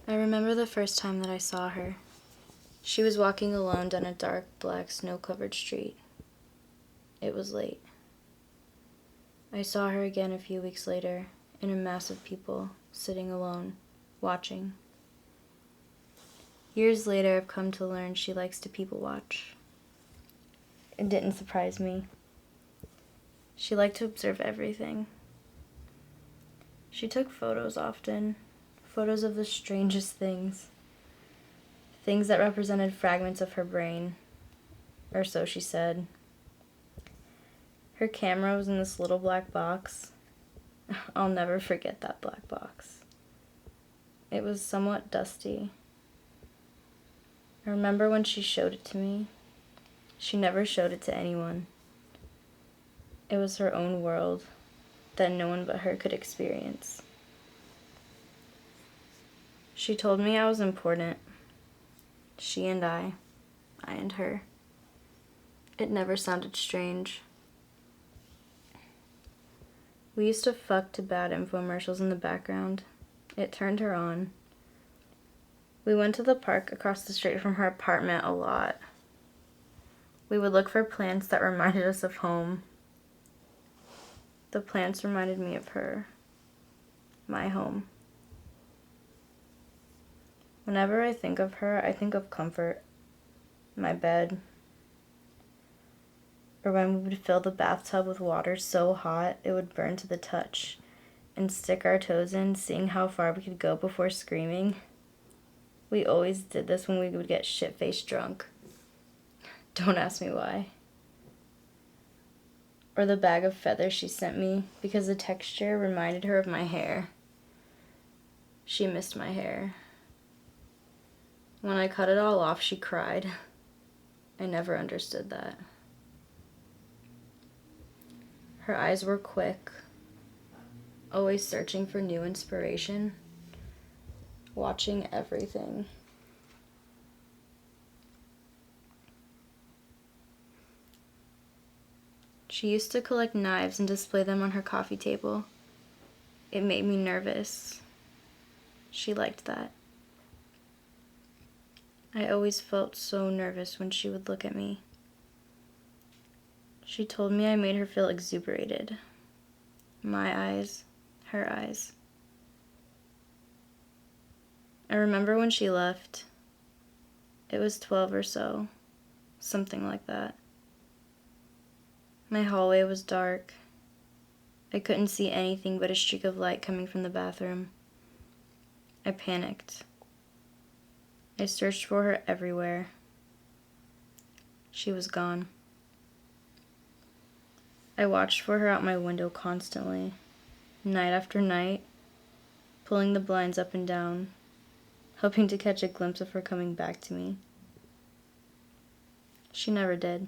I remember the first time that I saw her. She was walking alone down a dark, black, snow-covered street. It was late. I saw her again a few weeks later, in a mass of people, sitting alone, watching. Years later, I've come to learn she likes to people watch. It didn't surprise me. She liked to observe everything. She took photos often, photos of the strangest things. Things that represented fragments of her brain, or so she said. Her camera was in this little black box. I'll never forget that black box. It was somewhat dusty. I remember when she showed it to me. She never showed it to anyone. It was her own world that no one but her could experience. She told me I was important. She and I and her. It never sounded strange. We used to fuck to bad infomercials in the background. It turned her on. We went to the park across the street from her apartment a lot. We would look for plants that reminded us of home. The plants reminded me of her, my home. Whenever I think of her, I think of comfort, my bed, or when we would fill the bathtub with water so hot it would burn to the touch, and stick our toes in, seeing how far we could go before screaming. We always did this when we would get shit-faced drunk. Don't ask me why. Or the bag of feathers she sent me because the texture reminded her of my hair. She missed my hair. When I cut it all off, she cried. I never understood that. Her eyes were quick, always searching for new inspiration, watching everything. She used to collect knives and display them on her coffee table. It made me nervous. She liked that. I always felt so nervous when she would look at me. She told me I made her feel exuberated. My eyes, her eyes. I remember when she left. It was 12 or so, something like that. My hallway was dark. I couldn't see anything but a streak of light coming from the bathroom. I panicked. I searched for her everywhere. She was gone. I watched for her out my window constantly, night after night, pulling the blinds up and down, hoping to catch a glimpse of her coming back to me. She never did.